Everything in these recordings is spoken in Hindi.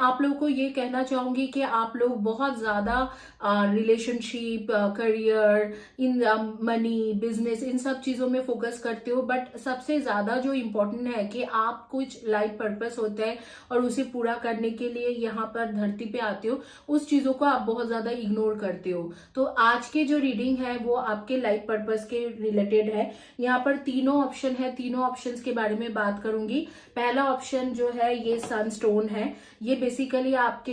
आप लोगों को ये कहना चाहूंगी कि आप लोग बहुत ज्यादा रिलेशनशिप, करियर, इन मनी, बिजनेस, इन सब चीजों में फोकस करते हो, बट सबसे ज्यादा जो इम्पोर्टेंट है कि आप कुछ लाइफ पर्पस होता है और उसे पूरा करने के लिए यहाँ पर धरती पे आते हो, उस चीजों को आप बहुत ज्यादा इग्नोर करते हो। तो आज के जो रीडिंग है वो आपके लाइफ पर्पस के रिलेटेड है। यहाँ पर तीनों ऑप्शन है, तीनों ऑप्शंस के बारे में बात करूंगी। पहला ऑप्शन जो है ये सनस्टोन है। ये बेसिकली आपके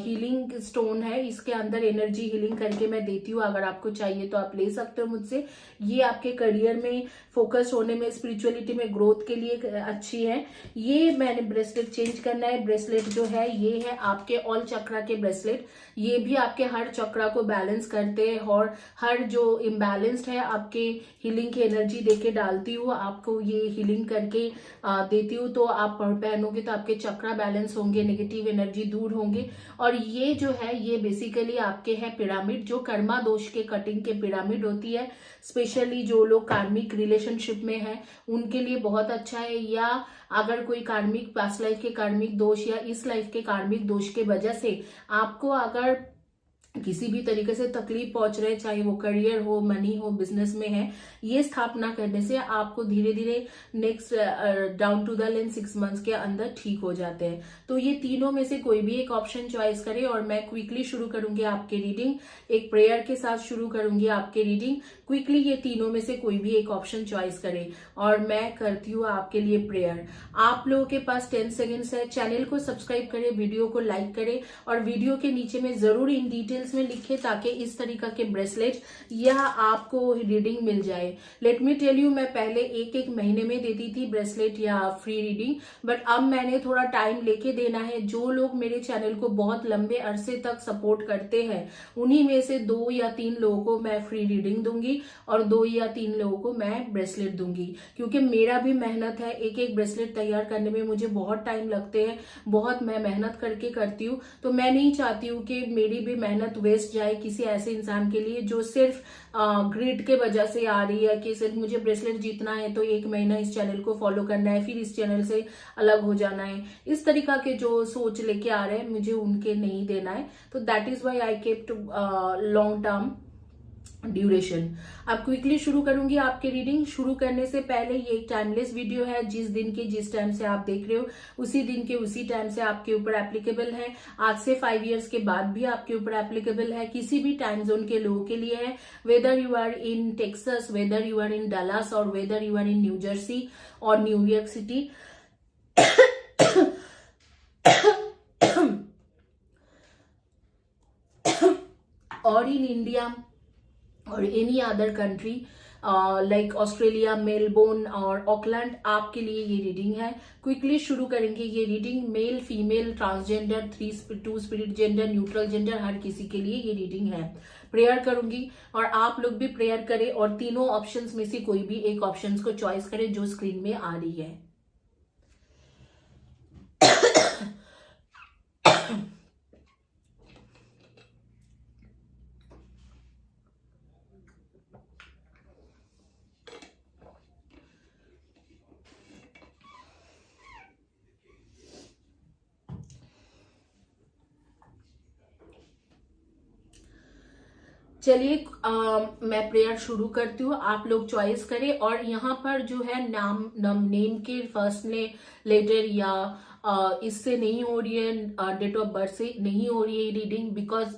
हीलिंग स्टोन है। इसके अंदर एनर्जी हीलिंग करके मैं देती हूँ, अगर आपको चाहिए तो आप ले सकते हो मुझसे। ये आपके करियर में फोकस होने में, स्पिरिचुअलिटी में ग्रोथ के लिए अच्छी है। ये मैंने ब्रेसलेट चेंज करना है। ब्रेसलेट जो है ये है आपके ऑल चक्रा के ब्रेसलेट। ये भी आपके हर चक्रा को बैलेंस करते हैं और हर जो इम्बैलेंस्ड है आपके हीलिंग की एनर्जी देके डालती हूँ, आपको ये हीलिंग करके देती हूँ। तो आप पहनोगे तो आपके चक्रा बैलेंस होंगे, नेगेटिव एनर्जी दूर होंगे। और ये जो है ये बेसिकली आपके हैं पिरामिड, जो कर्मा दोष के कटिंग के पिरामिड होती है। स्पेशली जो लोग कार्मिक रिलेशनशिप में हैं उनके लिए बहुत अच्छा है, या अगर कोई कार्मिक पास्ट लाइफ के कार्मिक दोष या इस लाइफ के कार्मिक दोष के वजह से आपको अगर किसी भी तरीके से तकलीफ पहुंच रहे, चाहे वो करियर हो, मनी हो, बिजनेस में है, ये स्थापना करने से आपको धीरे धीरे next down to the line 6 months के अंदर ठीक हो जाते हैं। तो ये तीनों में से कोई भी एक ऑप्शन चॉइस करें। और मैं क्विकली शुरू करूंगी आपके रीडिंग, एक प्रेयर के साथ शुरू करूंगी आपके रीडिंग। क्विकली ये तीनों में से कोई भी एक ऑप्शन चॉइस करें और मैं करती हूँ आपके लिए प्रेयर। आप लोगों के पास 10 सेकेंड्स है। चैनल को सब्सक्राइब करें, वीडियो को लाइक करें और वीडियो के नीचे में जरूर इन डिटेल्स में लिखे ताकि इस तरीका के ब्रेसलेट या आपको रीडिंग मिल जाए। लेट मी टेल यू, मैं पहले एक महीने में देती थी ब्रेसलेट या फ्री रीडिंग, बट अब मैंने थोड़ा टाइम लेके देना है। जो लोग मेरे चैनल को बहुत लंबे अरसे तक सपोर्ट करते हैं उन्हीं में से 2 या 3 लोगों को मैं फ्री रीडिंग दूंगी और 2 या 3 लोगों को मैं ब्रेसलेट दूंगी, क्योंकि मेरा भी मेहनत है। एक ब्रेसलेट तैयार करने में मुझे बहुत टाइम लगते हैं, बहुत मैं मेहनत करके करती हूँ। तो मैं नहीं चाहती हूँ कि मेरी भी मेहनत वेस्ट जाए किसी ऐसे इंसान के लिए जो सिर्फ ग्रिड के वजह से आ रही है कि सिर्फ मुझे ब्रेसलेट जीतना है तो 1 महीना इस चैनल को फॉलो करना है, फिर इस चैनल से अलग हो जाना है। इस तरीका के जो सोच लेके आ रहे हैं मुझे उनके नहीं देना है। तो that is why I kept long term duration. अब क्विकली शुरू करूंगी आपके रीडिंग। शुरू करने से पहले ये एक टाइमलेस वीडियो है। जिस दिन के जिस टाइम से आप देख रहे हो उसी दिन के उसी टाइम से आपके ऊपर एप्लीकेबल है। आज से 5 इयर्स के बाद भी आपके ऊपर एप्लीकेबल है। किसी भी टाइम जोन के लोगों के लिए है, whether you are in Texas, whether you are in Dallas और whether you are in New Jersey और न्यूयॉर्क सिटी और इन इंडिया और any other country like Australia, Melbourne और ऑकलैंड, आपके लिए ये रीडिंग है। क्विकली शुरू करेंगे ये reading. Male, female, transgender, 2 spirit gender, neutral gender, हर किसी के लिए ये रीडिंग है। प्रेयर करूंगी और आप लोग भी प्रेयर करें और तीनों ऑप्शंस में से कोई भी एक ऑप्शंस को चॉइस करें जो स्क्रीन में आ रही है। चलिए मैं प्रेयर शुरू करती हूँ, आप लोग चॉइस करें। और यहाँ पर जो है नेम के फर्स्ट लेटर या इससे नहीं हो रही है, डेट ऑफ बर्थ से नहीं हो रही है रीडिंग, बिकॉज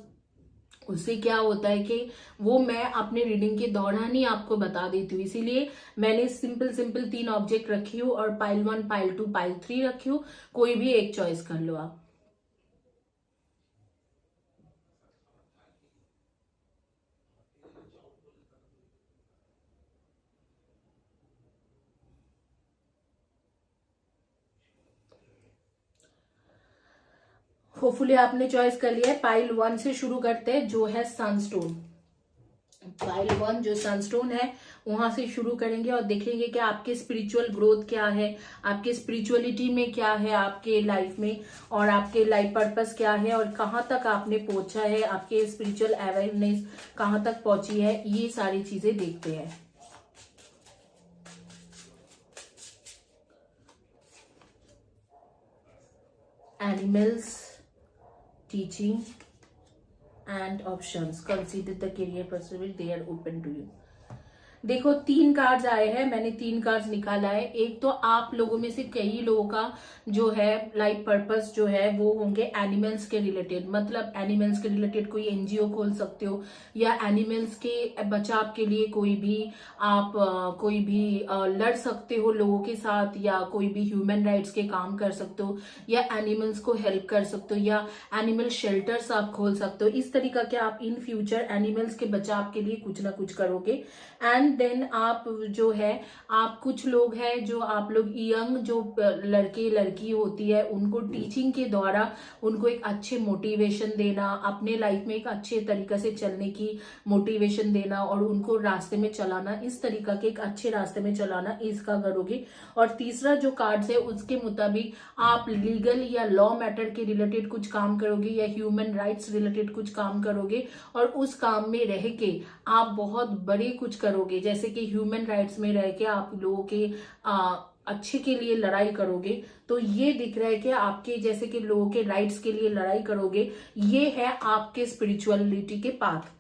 उससे क्या होता है कि वो मैं अपने रीडिंग के दौरान ही आपको बता देती हूँ। इसीलिए मैंने सिंपल 3 ऑब्जेक्ट रखी हूँ और पाइल 1, पाइल 2, पाइल 3 रखी हूँ। कोई भी एक चॉइस कर लो आप। होपफुली आपने चॉइस कर लिया है। पाइल 1 से शुरू करते हैं जो है सनस्टोन। पाइल 1 जो सनस्टोन है वहां से शुरू करेंगे और देखेंगे कि आपके स्पिरिचुअल ग्रोथ क्या है, आपके स्पिरिचुअलिटी में क्या है आपके लाइफ में, और आपके लाइफ पर्पस क्या है और कहाँ तक आपने पहुंचा है, आपके स्पिरिचुअल अवेयरनेस कहाँ तक पहुंची है, ये सारी चीजें देखते हैं। Animals, teaching and options, consider the career perspective, they are open to you. देखो 3 कार्ड्स आए हैं, मैंने 3 कार्ड्स निकाला है। एक तो आप लोगों में से कई लोगों का जो है लाइफ पर्पस जो है वो होंगे एनिमल्स के रिलेटेड, मतलब एनिमल्स के रिलेटेड कोई एनजीओ खोल सकते हो, या एनिमल्स के बचाव के लिए कोई भी आप कोई भी लड़ सकते हो लोगों के साथ, या कोई भी ह्यूमन राइट्स के काम कर सकते हो, या एनिमल्स को हेल्प कर सकते हो, या एनिमल शेल्टर्स आप खोल सकते हो। इस तरीका के आप इन फ्यूचर एनिमल्स के बचाव के लिए कुछ ना कुछ करोगे। एंड देन आप जो है, आप कुछ लोग हैं जो आप लोग यंग जो लड़के लड़की होती है उनको टीचिंग के द्वारा उनको एक अच्छे मोटिवेशन देना, अपने लाइफ में एक अच्छे तरीके से चलने की मोटिवेशन देना और उनको रास्ते में चलाना, इस तरीका के एक अच्छे रास्ते में चलाना, इसका करोगे। और तीसरा जो कार्ड्स है उसके मुताबिक आप लीगल या लॉ मैटर के रिलेटेड कुछ काम करोगे, या ह्यूमन राइट्स रिलेटेड कुछ काम करोगे, और उस काम में रह के आप बहुत बड़े कुछ करोगे। जैसे कि ह्यूमन राइट्स में रह के आप लोगों के अच्छे के लिए लड़ाई करोगे। तो ये दिख रहा है कि आपके जैसे कि लोगों के राइट्स के लिए लड़ाई करोगे, ये है आपके स्पिरिचुअलिटी के पाथ।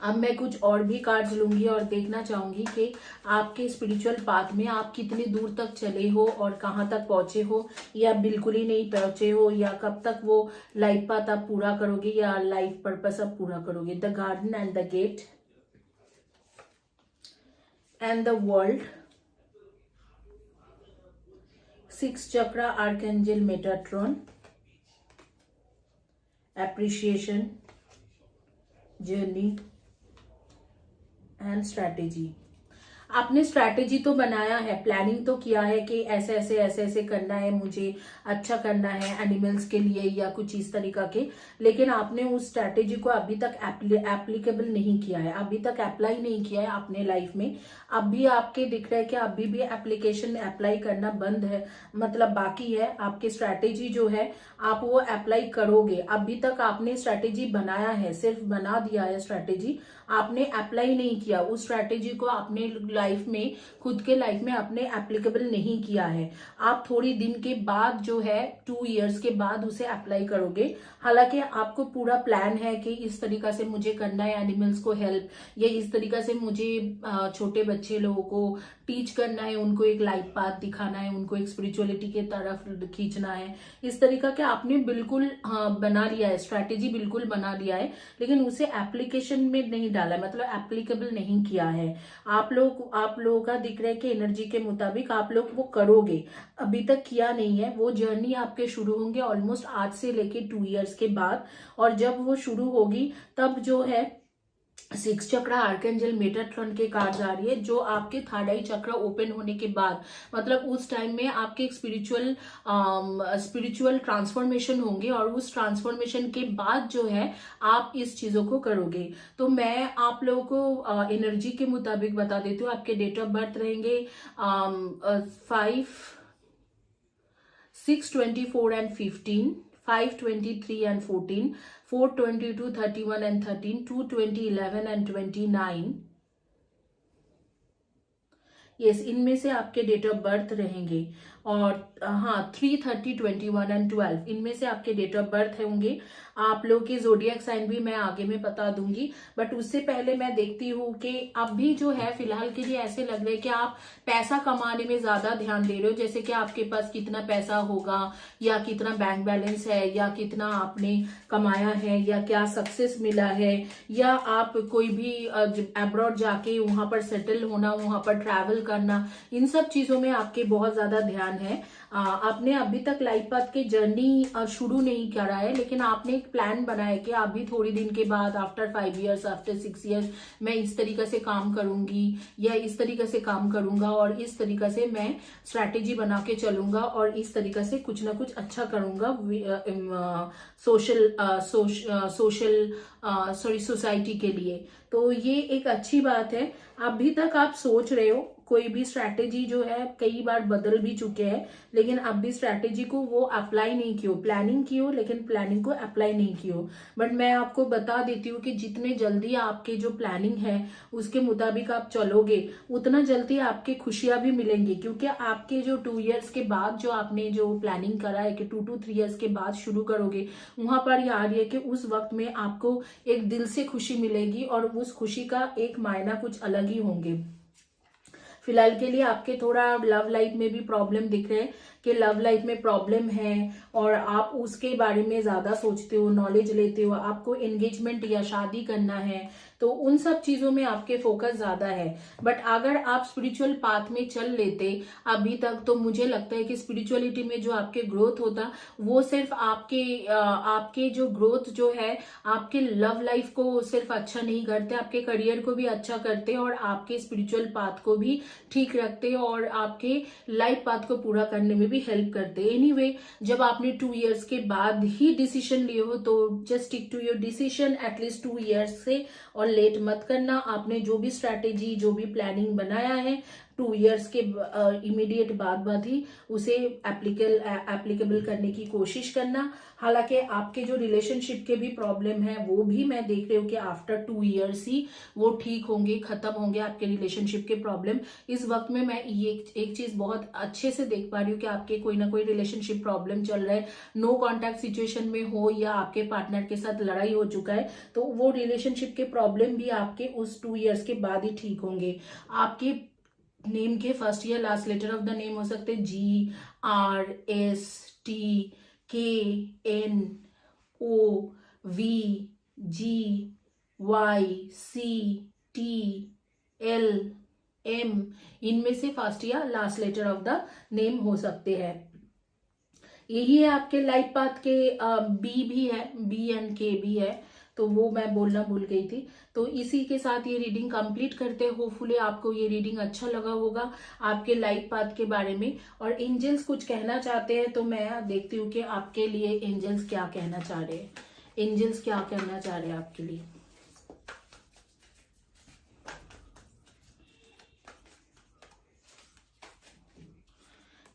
अब मैं कुछ और भी कार्ड्स लूंगी और देखना चाहूंगी कि आपके स्पिरिचुअल पाथ में आप कितनी दूर तक चले हो और कहाँ तक पहुंचे हो, या बिल्कुल ही नहीं पहुंचे हो, या कब तक वो लाइफ पाथ आप पूरा करोगे, या लाइफ पर्पस आप पूरा करोगे। The garden and the gate and the world, 6 chakra archangel Metatron, appreciation, journey and strategy। आपने स्ट्रैटेजी तो बनाया है, प्लानिंग तो किया है कि ऐसे ऐसे ऐसे ऐसे करना है, मुझे अच्छा करना है एनिमल्स के लिए या कुछ इस तरीका के, लेकिन आपने उस स्ट्रैटेजी को अभी तक एप्लीकेबल नहीं किया है, अभी तक अप्लाई नहीं किया है अपने लाइफ में। अभी आपके दिख रहा है कि अभी भी एप्लीकेशन अप्लाई करना बंद है, मतलब बाकी है। आपकी स्ट्रैटेजी जो है आप वो अप्लाई करोगे। अभी तक आपने स्ट्रैटेजी बनाया है, सिर्फ बना दिया है स्ट्रैटेजी, आपने अप्लाई नहीं किया। उस स्ट्रैटेजी को अपने लाइफ में, खुद के लाइफ में आपने एप्लीकेबल नहीं किया है। आप थोड़ी दिन के बाद जो है 2 इयर्स के बाद उसे अप्लाई करोगे। हालांकि आपको पूरा प्लान है कि इस तरीका से मुझे करना है एनिमल्स को हेल्प, या इस तरीका से मुझे छोटे बच्चे लोगों को टीच करना है, उनको एक लाइफ पाथ दिखाना है, उनको एक स्पिरिचुअलिटी के तरफ खींचना है। इस तरीका के आपने बिल्कुल बना लिया है, स्ट्रैटेजी बिल्कुल बना लिया है, लेकिन उसे एप्लीकेशन में नहीं डाला, मतलब एप्लीकेबल नहीं किया है। आप लोगों का दिख रहा है कि एनर्जी के मुताबिक आप लोग वो करोगे, अभी तक किया नहीं है। वो जर्नी आपके शुरू होंगे ऑलमोस्ट आज से लेके 2 इयर्स के बाद, और जब वो शुरू होगी तब जो है 6 चक्र आर्कएंजल मेटाट्रॉन के कार्ड्स आ रही है, जो आपके थर्ड आई चक्र ओपन होने के बाद, मतलब उस टाइम में आपके एक स्पिरिचुअल ट्रांसफॉर्मेशन होंगे, और उस ट्रांसफॉर्मेशन के बाद जो है आप इस चीजों को करोगे। तो मैं आप लोगों को एनर्जी के मुताबिक बता देती हूँ। आपके डेट ऑफ बर्थ रहेंगे 5, 6, 24 and 15, 5, 23 and 14, 4, 22, 31 and 13, 2, 20, 11 and 29। Yes, इनमें से आपके डेट ऑफ बर्थ रहेंगे। और हाँ 3, 30, 21 एंड 12, इनमें से आपके डेट ऑफ बर्थ होंगे। आप लोग के जोडियक साइन भी मैं आगे में बता दूंगी, बट उससे पहले मैं देखती हूँ कि अभी जो है फिलहाल के लिए ऐसे लग रहा है कि आप पैसा कमाने में ज्यादा ध्यान दे रहे हो, जैसे कि आपके पास कितना पैसा होगा, या कितना बैंक बैलेंस है, या कितना आपने कमाया है, या क्या सक्सेस मिला है, या आप कोई भी अब्रॉड जाके वहां पर सेटल होना, वहां पर ट्रैवल करना, इन सब चीजों में आपके बहुत ज्यादा ध्यान है। आपने अभी तक लाइफ पाथ की जर्नी शुरू नहीं करा है, लेकिन आपने एक प्लान बनाया कि अभी थोड़ी दिन के बाद आफ्टर 5 इयर्स, आफ्टर 6 इयर्स मैं इस तरीके से काम करूंगी, या इस तरीके से काम करूंगा, और इस तरीके से मैं स्ट्रैटेजी बना के चलूंगा, और इस तरीके से कुछ ना कुछ अच्छा करूंगा सोसाइटी के लिए। तो ये एक अच्छी बात है। अभी तक आप सोच रहे हो कोई भी स्ट्रैटेजी जो है कई बार बदल भी चुके हैं, लेकिन अब भी स्ट्रैटेजी को वो अप्लाई नहीं कियो, प्लानिंग कियो लेकिन प्लानिंग को अप्लाई नहीं कियो। बट मैं आपको बता देती हूँ कि जितने जल्दी आपके जो प्लानिंग है उसके मुताबिक आप चलोगे उतना जल्दी आपके खुशियां भी मिलेंगी, क्योंकि आपके जो 2 इयर्स के बाद जो आपने जो प्लानिंग करा है कि 2 to 3 इयर्स के बाद शुरू करोगे, वहां पर याद है कि उस वक्त में आपको एक दिल से खुशी मिलेगी और उस खुशी का एक मायना कुछ अलग ही होंगे। फिलहाल के लिए आपके थोड़ा लव लाइफ में भी प्रॉब्लम दिख रहे हैं कि लव लाइफ में प्रॉब्लम है और आप उसके बारे में ज्यादा सोचते हो, नॉलेज लेते हो, आपको एंगेजमेंट या शादी करना है, तो उन सब चीजों में आपके फोकस ज्यादा है। बट अगर आप स्पिरिचुअल पाथ में चल लेते अभी तक, तो मुझे लगता है कि स्पिरिचुअलिटी में जो आपके ग्रोथ होता वो सिर्फ आपके जो ग्रोथ जो है आपके लव लाइफ को सिर्फ अच्छा नहीं करते, आपके करियर को भी अच्छा करते और आपके स्पिरिचुअल पाथ को भी ठीक रखते और आपके लाइफ पाथ को पूरा करने में भी हेल्प करते। एनीवे, जब आपने 2 इयर्स के बाद ही डिसीजन लिए हो तो just stick to your decision at least 2 years से, और लेट मत करना। आपने जो भी स्ट्रैटेजी जो भी प्लानिंग बनाया है 2 इयर्स के इमीडिएट बाद ही उसे एप्लीकेबल करने की कोशिश करना। हालांकि आपके जो रिलेशनशिप के भी प्रॉब्लम है वो भी मैं देख रही हूँ कि आफ्टर 2 इयर्स ही वो ठीक होंगे, खत्म होंगे आपके रिलेशनशिप के प्रॉब्लम। इस वक्त में मैं ये एक चीज बहुत अच्छे से देख पा रही हूँ कि आपके कोई ना कोई रिलेशनशिप प्रॉब्लम चल रहा है, नो कॉन्टैक्ट सिचुएशन में हो या आपके पार्टनर के साथ लड़ाई हो चुका है, तो वो रिलेशनशिप के प्रॉब्लम भी आपके उस 2 इयर्स के बाद ही ठीक होंगे। आपके नेम के फर्स्ट या last letter of the name हो सकते GRSTKNOVGYCTLM, इनमें से फर्स्ट या last letter of the name हो सकते हैं। यही है आपके लाइफ पाथ के। बी भी है, बी एंड के भी है, तो वो मैं बोलना भूल गई थी। तो इसी के साथ ये रीडिंग कंप्लीट करते हैं। होपफुली आपको ये रीडिंग अच्छा लगा होगा आपके लाइफ पाथ के बारे में। और एंजल्स कुछ कहना चाहते हैं तो मैं देखती हूँ कि आपके लिए एंजल्स क्या कहना चाह रहे हैं। एंजल्स क्या कहना चाह रहे हैं आपके लिए।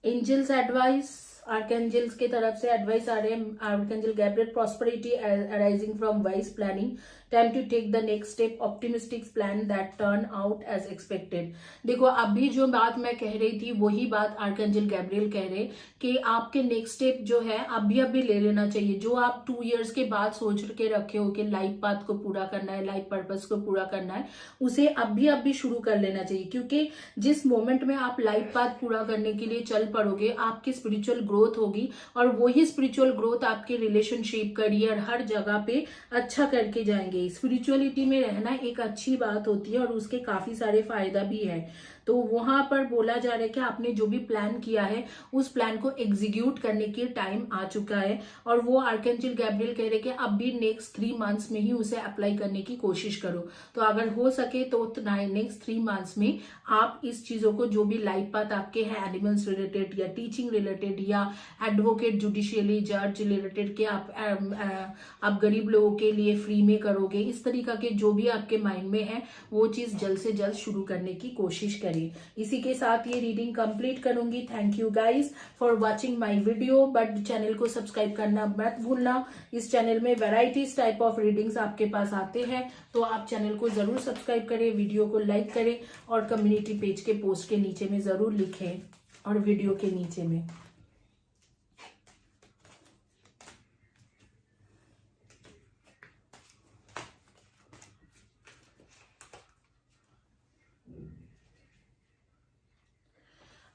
एंजल्स एडवाइस, आर्कएंजल्स की तरफ से एडवाइस आ रहे हैं। Archangel Gabriel, prosperity arising from wise planning, time to take the next step, optimistic plan that turn out as expected. देखो, अभी जो बात मैं कह रही थी वही बात आर्कएंजल गैब्रियल कह रहे कि आपके नेक्स्ट स्टेप जो है अभी ले लेना चाहिए। जो आप 2 इयर्स के बाद सोच के रखे हो कि लाइफ पाथ को पूरा करना है, लाइफ पर्पस को पूरा करना है, उसे अभी शुरू कर लेना चाहिए। क्योंकि जिस मोमेंट में आप लाइफ पाथ पूरा करने के लिए चल पड़ोगे आपकी स्पिरिचुअल ग्रोथ होगी और वही स्पिरिचुअल ग्रोथ आपके रिलेशनशिप, करियर, हर जगह पे अच्छा करके जाएंगे। स्पिरिचुअलिटी में रहना एक अच्छी बात होती है और उसके काफी सारे फायदा भी है। तो वहां पर बोला जा रहा है कि आपने जो भी प्लान किया है उस प्लान को एग्जीक्यूट करने के टाइम आ चुका है। और वो आर्कएंजल गैब्रियल कह रहे कि अब भी नेक्स्ट 3 मंथ्स में ही उसे अप्लाई करने की कोशिश करो। तो अगर हो सके तो नेक्स्ट 3 मंथ्स में आप इस चीजों को, जो भी लाइफ पाथ आपके हैं, एनिमल्स रिलेटेड या टीचिंग रिलेटेड या एडवोकेट, जुडिशियली, जज रिलेटेड के आप गरीब लोगों के लिए फ्री में करोगे, इस तरीका के जो भी आपके माइंड में है वो चीज जल्द से जल्द शुरू करने की कोशिश करें। इसी के साथ ये रीडिंग कंप्लीट करूंगी। Thank you guys for watching my video. But channel को सब्सक्राइब करना मत भूलना। इस चैनल में वैराइटीज टाइप ऑफ रीडिंग्स आपके पास आते हैं, तो आप चैनल को जरूर सब्सक्राइब करें, वीडियो को लाइक करें और कम्युनिटी पेज के पोस्ट के नीचे में जरूर लिखें और वीडियो के नीचे में।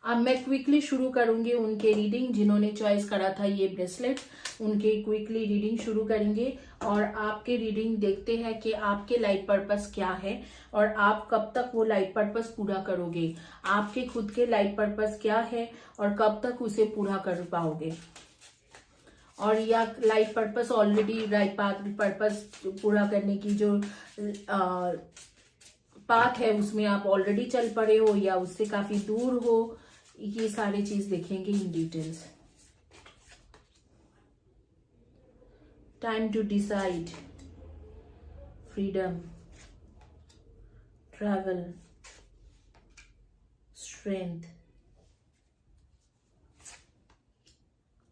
अब मैं क्विकली शुरू करूंगी उनके रीडिंग। जिन्होंने चॉइस करा था ये ब्रेसलेट, उनके क्विकली रीडिंग शुरू करेंगे और आपके रीडिंग देखते हैं कि आपके लाइफ पर्पस क्या है और आप कब तक वो लाइफ पर्पस पूरा करोगे। आपके खुद के लाइफ पर्पस क्या है और कब तक उसे पूरा कर पाओगे। और या life purpose already, life purpose पूरा करने की जो पाथ है उसमें आप ऑलरेडी चल पड़े हो या उससे काफी दूर हो, ये सारी चीज देखेंगे in details. Time to decide, freedom, travel, strength,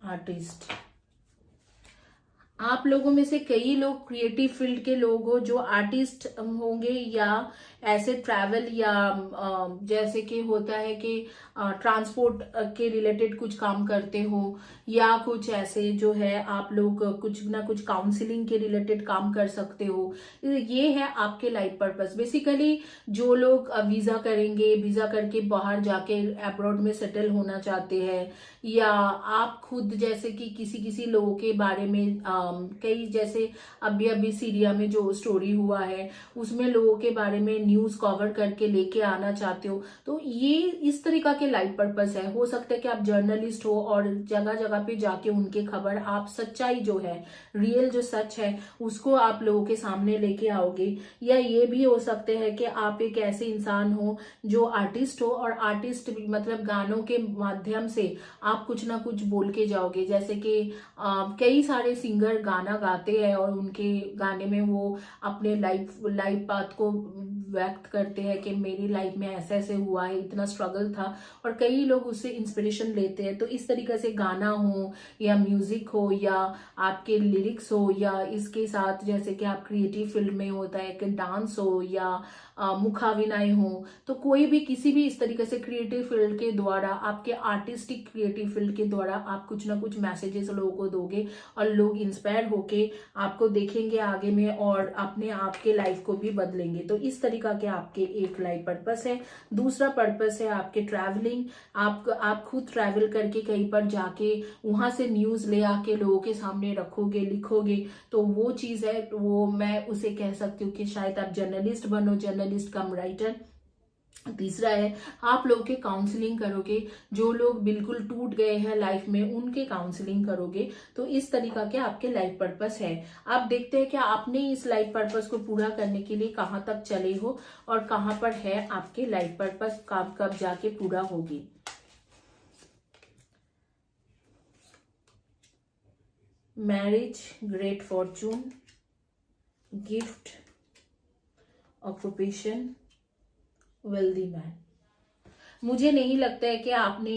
artist. आप लोगों में से कई लोग क्रिएटिव फील्ड के लोग हो जो आर्टिस्ट होंगे, या ऐसे ट्रैवल या जैसे कि होता है कि ट्रांसपोर्ट के रिलेटेड कुछ काम करते हो, या कुछ ऐसे जो है आप लोग कुछ ना कुछ काउंसलिंग के रिलेटेड काम कर सकते हो। ये है आपके लाइफ पर्पस। बेसिकली जो लोग वीजा करेंगे, वीजा करके बाहर जाके अब्रॉड में सेटल होना चाहते हैं, या आप खुद जैसे कि किसी किसी लोगों के बारे में कई जैसे अभी अभी सीरिया में जो स्टोरी हुआ है उसमें लोगों के बारे में न्यूज कवर करके लेके आना चाहते हो, तो ये इस तरीका के लाइफ पर्पस है। हो सकता है कि आप जर्नलिस्ट हो और जगह जगह पे जाके उनके खबर, आप सच्चाई जो है, रियल जो सच है उसको आप लोगों के सामने लेके आओगे। या ये भी हो सकते हैं कि आप एक ऐसे इंसान हो जो आर्टिस्ट हो, और आर्टिस्ट मतलब गानों के माध्यम से आप कुछ ना कुछ बोल के जाओगे। जैसे कि कई सारे सिंगर गाना गाते हैं और उनके गाने में वो अपने लाइफ पाथ को व्यक्त करते हैं कि मेरी लाइफ में ऐसे ऐसे हुआ है, इतना स्ट्रगल था, और कई लोग उससे इंस्पिरेशन लेते हैं। तो इस तरीके से गाना हो या म्यूजिक हो या आपके लिरिक्स हो, या इसके साथ जैसे कि आप क्रिएटिव फील्ड में होता है कि डांस हो या मुखाविनय हो, तो कोई भी किसी भी इस तरीके से क्रिएटिव फील्ड के द्वारा, आपके आर्टिस्टिक क्रिएटिव फील्ड के द्वारा आप कुछ ना कुछ मैसेजेस लोगों को दोगे और लोग इंस्पायर होके आपको देखेंगे आगे में और अपने आप के लाइफ को भी बदलेंगे। तो इस तरीका के आपके एक लाइफ पर्पस है। दूसरा पर्पस है आपके ट्रैवलिंग। आप खुद ट्रैवल करके कहीं पर जाके वहां से न्यूज ले आके लोगों के सामने रखोगे, लिखोगे, तो वो चीज है, वो मैं उसे कह सकती हूँ कि शायद आप जर्नलिस्ट बनो, जर्नलिस्ट कम राइटर। तीसरा है आप लोगों के काउंसलिंग करोगे, जो लोग बिल्कुल टूट गए हैं लाइफ में उनके काउंसलिंग करोगे। तो इस तरीका के आपके लाइफ पर्पस है। आप देखते हैं कि आपने इस लाइफ पर्पस को पूरा करने के लिए कहाँ तक चले हो और कहाँ पर है आपके लाइफ पर्पस, कब कब जाके पूरा होगी। Marriage, great Fortune, gift, occupation, wealthy man. मुझे नहीं लगता है कि आपने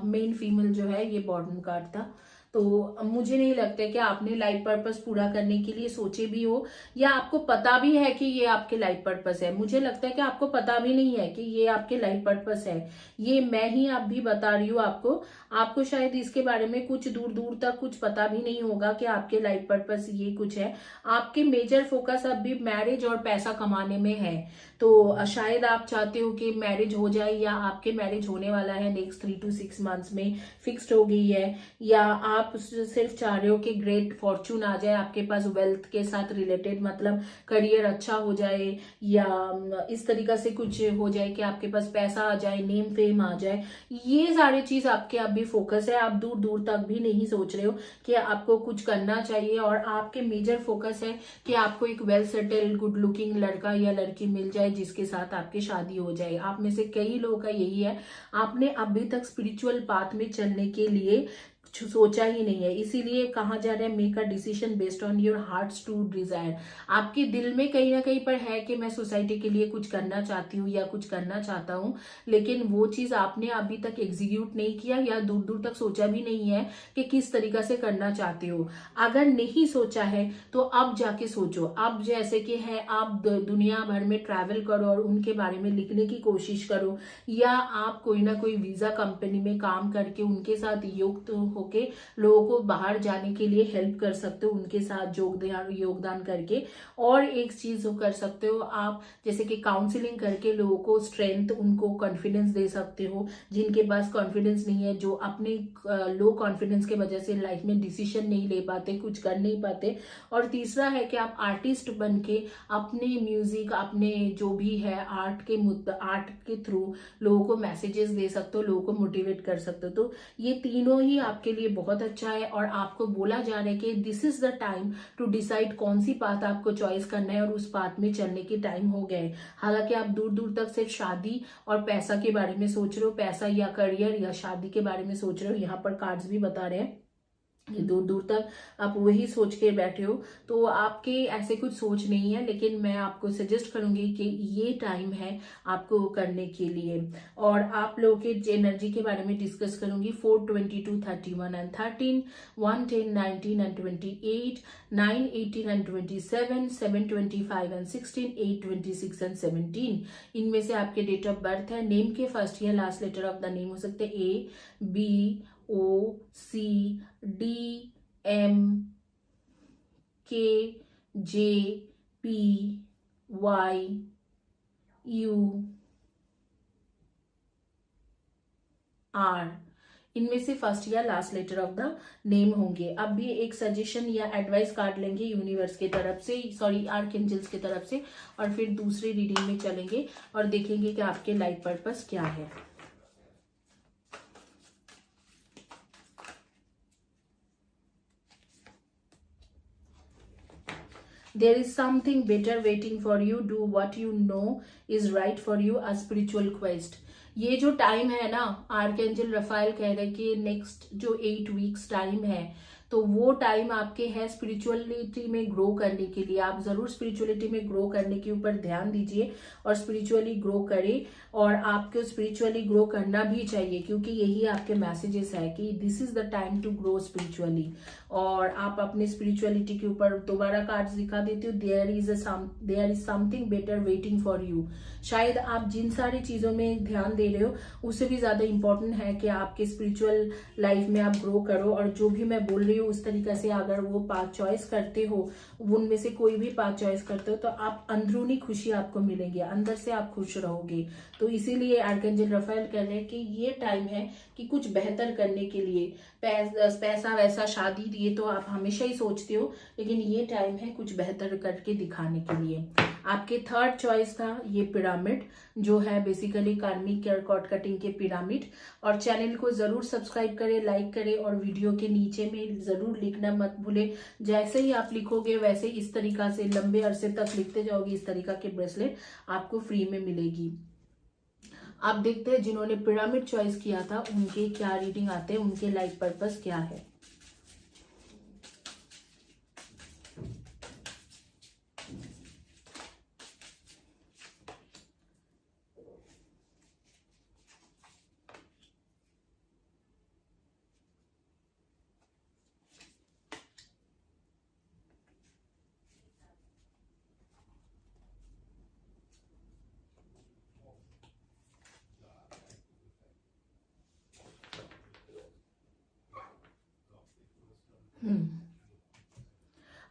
मेन फीमेल जो है ये बॉटम कार्ड था, तो मुझे नहीं लगता है कि आपने लाइफ पर्पस पूरा करने के लिए सोचे भी हो, या आपको पता भी है कि ये आपके लाइफ पर्पस है। मुझे लगता है कि आपको पता भी नहीं है कि ये आपके लाइफ पर्पस है। ये मैं ही आप भी बता रही हूँ आपको शायद इसके बारे में कुछ दूर दूर तक कुछ पता भी नहीं होगा कि आपके लाइफ पर्पस ये कुछ है। आपके मेजर फोकस अब भी मैरिज और पैसा कमाने में है। तो शायद आप चाहते हो कि मैरिज हो जाए, या आपके मैरिज होने वाला है नेक्स्ट 3 to 6 मंथ्स में, फिक्स्ड हो गई है, या आप सिर्फ चाह रहे हो कि ग्रेट फॉर्चून आ जाए आपके पास वेल्थ के साथ रिलेटेड, मतलब करियर अच्छा हो जाए, या इस तरीका से कुछ हो जाए कि आपके पास पैसा आ जाए, नेम फेम आ जाए। ये सारी चीज आपके अभी फोकस है। आप दूर दूर तक भी नहीं सोच रहे हो कि आपको कुछ करना चाहिए, और आपके मेजर फोकस है कि आपको एक वेल सेटल्ड गुड लुकिंग लड़का या लड़की मिल जाए जिसके साथ आपकी शादी हो जाए। आप में से कई लोगों का यही है, आपने अभी तक स्पिरिचुअल पाथ में चलने के लिए सोचा ही नहीं है। इसीलिए कहा जा रहा है make a decision based on your heart's true desire. आपके दिल में कहीं ना कहीं पर है कि मैं सोसाइटी के लिए कुछ करना चाहती हूँ या कुछ करना चाहता हूँ, लेकिन वो चीज आपने अभी तक एग्जीक्यूट नहीं किया, या दूर दूर तक सोचा भी नहीं है कि किस तरीका से करना चाहते हो। अगर नहीं सोचा है तो अब जाके सोचो। अब जैसे कि है आप दुनिया भर में ट्रैवल करो और उनके बारे में लिखने की कोशिश करो, या आप कोई ना कोई वीजा कंपनी में काम करके उनके साथ युक्त होके लोगों को बाहर जाने के लिए हेल्प कर सकते हो, उनके साथ योगदान करके। और एक चीज कर सकते हो आप, जैसे कि काउंसलिंग करके लोगों को स्ट्रेंथ, उनको कॉन्फिडेंस दे सकते हो जिनके पास कॉन्फिडेंस नहीं है, जो अपने लो कॉन्फिडेंस के वजह से लाइफ में डिसीजन नहीं ले पाते, कुछ कर नहीं पाते। और तीसरा है कि आप आर्टिस्ट बन के अपने म्यूजिक, अपने जो भी है आर्ट के थ्रू लोगों को मैसेजेस दे सकते हो, लोगों को मोटिवेट कर सकते हो। तो ये तीनों ही आपके लिए बहुत अच्छा है, और आपको बोला जा रहा है कि this is the time to decide कौन सी पाथ आपको चॉइस करना है, और उस पाथ में चलने के टाइम हो गए। हालांकि आप दूर दूर तक सिर्फ शादी और पैसा के बारे में सोच रहे हो, पैसा या करियर या शादी के बारे में सोच रहे हो, यहाँ पर कार्ड्स भी बता रहे हैं। दूर दूर तक आप वही सोच के बैठे हो, तो आपके ऐसे कुछ सोच नहीं है, लेकिन मैं आपको सजेस्ट करूंगी कि ये टाइम है आपको करने के लिए। और आप लोगों के एनर्जी के बारे में डिस्कस करूंगी। 4, 22, 31 and 13, 1, 10, 19 and 28, 9, 18 and 27, 7, 25 and 16, 8, 26 and 17। इनमें से आपके डेट ऑफ बर्थ है। नेम के फर्स्ट या last letter of the name हो सकते हैं A, B, O, C, D, M, K, J, P, Y, U, R। इनमें से फर्स्ट या last letter of the name होंगे। अब भी एक सजेशन या एडवाइस कार्ड लेंगे यूनिवर्स की तरफ से, सॉरी आर्कएंजल्स की तरफ से, और फिर दूसरी रीडिंग में चलेंगे और देखेंगे कि आपके लाइफ पर्पस क्या है। There is something better waiting for you. Do what you know is right for you. A spiritual quest. ये जो टाइम है ना, आर्कएंजल रफाइल कह रहे कि नेक्स्ट जो 8 वीक्स टाइम है, तो वो टाइम आपके है स्पिरिचुअलिटी में ग्रो करने के लिए। आप जरूर स्पिरिचुअलिटी में ग्रो करने के ऊपर ध्यान दीजिए और स्पिरिचुअली ग्रो करें। और आपको स्पिरिचुअली ग्रो करना भी चाहिए, क्योंकि यही आपके मैसेजेस है कि this is the time to grow spiritually. और आप अपने स्पिरिचुअलिटी के ऊपर दोबारा कार्ड्स दिखा देते हो। There is something better waiting for you. शायद आप जिन सारी चीजों में ध्यान दे रहे हो उससे भी ज्यादा इंपॉर्टेंट है कि आपके स्पिरिचुअल लाइफ में आप ग्रो करो। और जो भी मैं बोल रही हूँ उस तरीके से अगर वो पाथ चॉइस करते हो, उनमें से कोई भी पाथ चॉइस करते हो, तो आप अंदरूनी खुशी आपको मिलेंगी, अंदर से आप खुश रहोगे। तो इसीलिए आर्कएंजल रफाइल कह रहे हैं कि ये टाइम है कि कुछ बेहतर करने के लिए। पैसा वैसा शादी ये तो आप हमेशा ही सोचते हो, लेकिन ये टाइम है कुछ बेहतर करके दिखाने के लिए। आपके थर्ड चॉइस था ये पिरामिड, जो है बेसिकली कार्मिक कॉर्ड कटिंग के पिरामिड। और चैनल को जरूर सब्सक्राइब करें, लाइक करें, और वीडियो के नीचे में जरूर लिखना मत भूले। जैसे ही आप लिखोगे वैसे इस तरीका से लंबे अरसे तक लिखते जाओगे, इस तरीका के ब्रेसलेट आपको फ्री में मिलेगी। आप देखते हैं जिन्होंने पिरामिड चॉइस किया था उनके क्या रीडिंग आते हैं, उनके लाइफ पर्पस क्या है।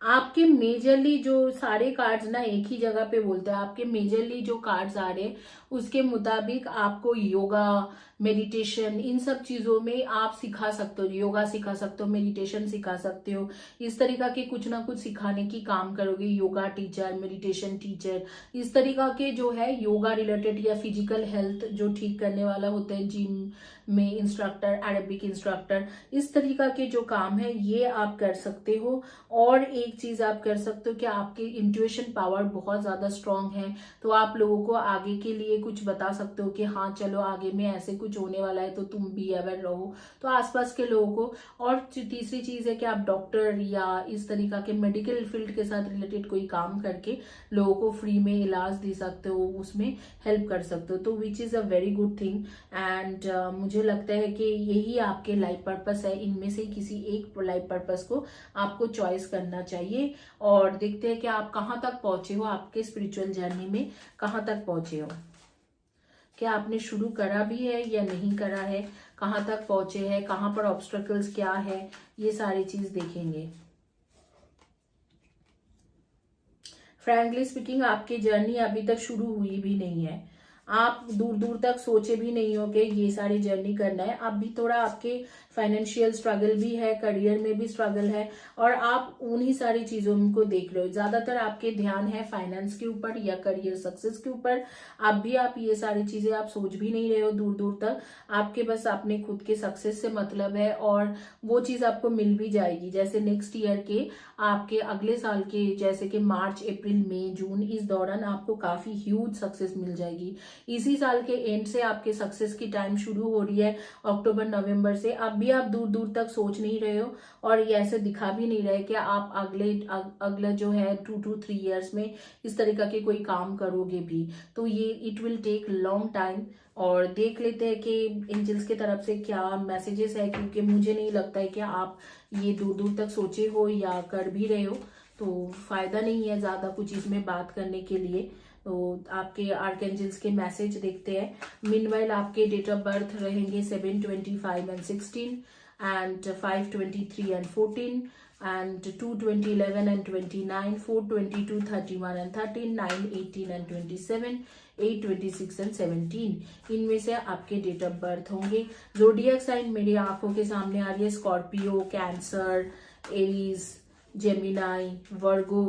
आपके मेजरली जो सारे कार्ड्स ना एक ही जगह पे बोलते हैं। आपके मेजरली जो कार्ड्स आ रहे हैं उसके मुताबिक आपको योगा, मेडिटेशन, इन सब चीजों में आप सिखा सकते हो। योगा सिखा सकते हो, मेडिटेशन सिखा सकते हो, इस तरीका के कुछ ना कुछ सिखाने की काम करोगे। योगा टीचर, मेडिटेशन टीचर, इस तरीका के जो है योगा रिलेटेड या फिजिकल हेल्थ जो ठीक करने वाला होते हैं, जिम में इंस्ट्रक्टर, अरेबिक इंस्ट्रक्टर, इस तरीका के जो काम है ये आप कर सकते हो। और एक चीज आप कर सकते हो कि आपकी इंट्यूशन पावर बहुत ज्यादा स्ट्रांग है, तो आप लोगों को आगे के लिए कुछ बता सकते हो कि हाँ चलो आगे में ऐसे कुछ होने वाला है, तो तुम भी अवेयर रहो, तो आसपास के लोगों को। और तीसरी चीज है कि आप डॉक्टर या इस तरीका के मेडिकल फील्ड के साथ रिलेटेड कोई काम करके लोगों को फ्री में इलाज दे सकते हो, उसमें हेल्प कर सकते हो, तो which is a very good thing. And मुझे लगता है कि यही आपके लाइफ पर्पस है। इनमें से किसी एक लाइफ पर्पस को आपको चॉइस करना चाहिए। और देखते हैं कि आप कहाँ तक पहुंचे हो, आपके स्पिरिचुअल जर्नी में कहाँ तक पहुंचे हो, क्या आपने शुरू करा भी है या नहीं करा है, कहाँ तक पहुंचे हैं, कहाँ पर ऑब्स्टेकल्स क्या है, ये सारी चीज देखेंगे। फ्रैंकली स्पीकिंग आपकी जर्नी अभी तक शुरू हुई भी नहीं है। आप दूर दूर तक सोचे भी नहीं हो कि ये सारी जर्नी करना है। अब भी थोड़ा आपके फाइनेंशियल स्ट्रगल भी है, करियर में भी स्ट्रगल है, और आप उन्हीं सारी चीजों को देख रहे हो। ज्यादातर आपके ध्यान है फाइनेंस के ऊपर या करियर सक्सेस के ऊपर। अब भी आप ये सारी चीजें आप सोच भी नहीं रहे हो दूर दूर तक। आपके बस अपने खुद के सक्सेस से मतलब है, और वो चीज आपको मिल भी जाएगी। जैसे नेक्स्ट ईयर के, आपके अगले साल के, जैसे कि मार्च, अप्रैल, मई, जून, इस दौरान आपको काफी ह्यूज सक्सेस मिल जाएगी। इसी साल के एंड से आपके सक्सेस की टाइम शुरू हो रही है, अक्टूबर नवंबर से। अभी आप दूर दूर तक सोच नहीं रहे हो और ये ऐसे दिखा भी नहीं रहे कि आप अगले जो है 2 to 3 ईयर्स में इस तरीका के कोई काम करोगे भी। तो ये it will take long time. और देख लेते हैं कि एंजल्स की तरफ से क्या मैसेजेस है, क्योंकि मुझे नहीं लगता है कि आप ये दूर दूर तक सोचे हो या कर भी रहे हो, तो फायदा नहीं है ज्यादा कुछ इसमें बात करने के लिए। तो आपके आर्कएंजल्स के मैसेज देखते हैं। मीनवाइल आपके डेट ऑफ बर्थ रहेंगे 7, 25 and 16 and 5, 23 and 14 and 2, 20, 11 and 29, 4, 22, 31 and 13, 9, 18 and 27, 8, 26 and 17 इनमें से आपके डेट ऑफ बर्थ होंगे। ज़ोडिएक साइन मेरी आंखों के सामने आ रही है, Scorpio, cancer, Aries, Gemini, Virgo,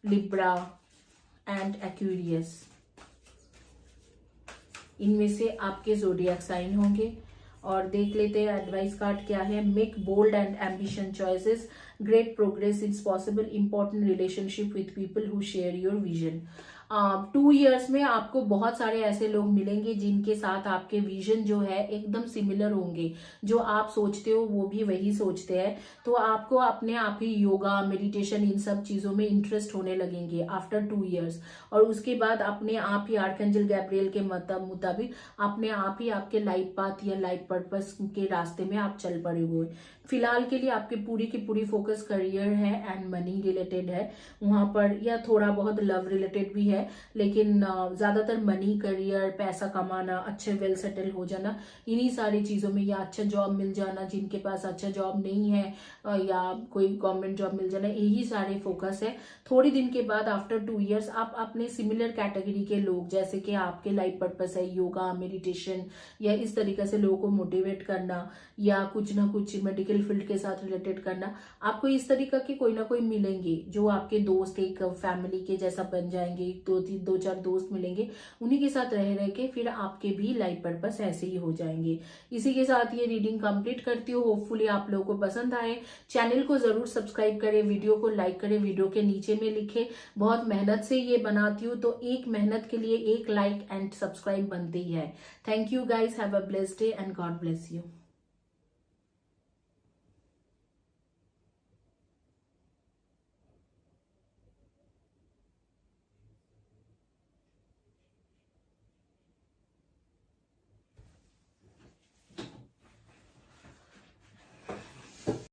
Libra and Aquarius. इनमें से आपके ज़ोडिएक साइन होंगे। और देख लेते हैं एडवाइस कार्ड क्या है। Make bold and ambition choices, great progress is possible, important relationship with people who share your vision. 2 years में आपको बहुत सारे ऐसे लोग मिलेंगे जिनके साथ आपके विजन जो है एकदम सिमिलर होंगे। जो आप सोचते हो वो भी वही सोचते हैं। तो आपको अपने आप ही योगा, मेडिटेशन, इन सब चीजों में इंटरेस्ट होने लगेंगे आफ्टर 2 ईयर्स। और उसके बाद अपने आप ही आर्कएंजल गैब्रियल के मुताबिक अपने आप ही आपके लाइफ पाथ या लाइफ पर्पस के रास्ते में आप चल पड़े हुए। फिलहाल के लिए आपकी पूरी की पूरी फोकस करियर है एंड मनी रिलेटेड है वहां पर, या थोड़ा बहुत लव रिलेटेड भी है, लेकिन ज्यादातर मनी, करियर, पैसा कमाना, अच्छे वेल सेटल हो जाना, इन्हीं सारी चीजों में, या अच्छा जॉब मिल जाना जिनके पास अच्छा जॉब नहीं है, या कोई गवर्नमेंट जॉब मिल जाना, यही सारे फोकस है। थोड़ी दिन के बाद आफ्टर 2 ईयर्स आप अपने सिमिलर कैटेगरी के लोग, जैसे कि आपके लाइफ पर्पस है योगा, मेडिटेशन, या इस तरीके से लोगों को मोटिवेट करना, या कुछ ना कुछ मेडिकल फील्ड के साथ रिलेटेड करना, आपको इस तरीका के कोई ना कोई मिलेंगे जो आपके दोस्त, एक फैमिली के जैसा बन जाएंगे। 2-4 दोस्त मिलेंगे, उन्हीं के साथ रह रह के फिर आपके भी लाइफ पर्पस ऐसे ही हो जाएंगे। इसी के साथ ये रीडिंग कंप्लीट करती हूँ। होपफुली आप लोगों को पसंद आए। चैनल को जरूर सब्सक्राइब करें, वीडियो को लाइक करें, वीडियो के नीचे में लिखे। बहुत मेहनत से ये बनाती हूँ, तो एक मेहनत के लिए एक लाइक एंड सब्सक्राइब बनती ही है। Thank you guys, have a blessed day and God bless you.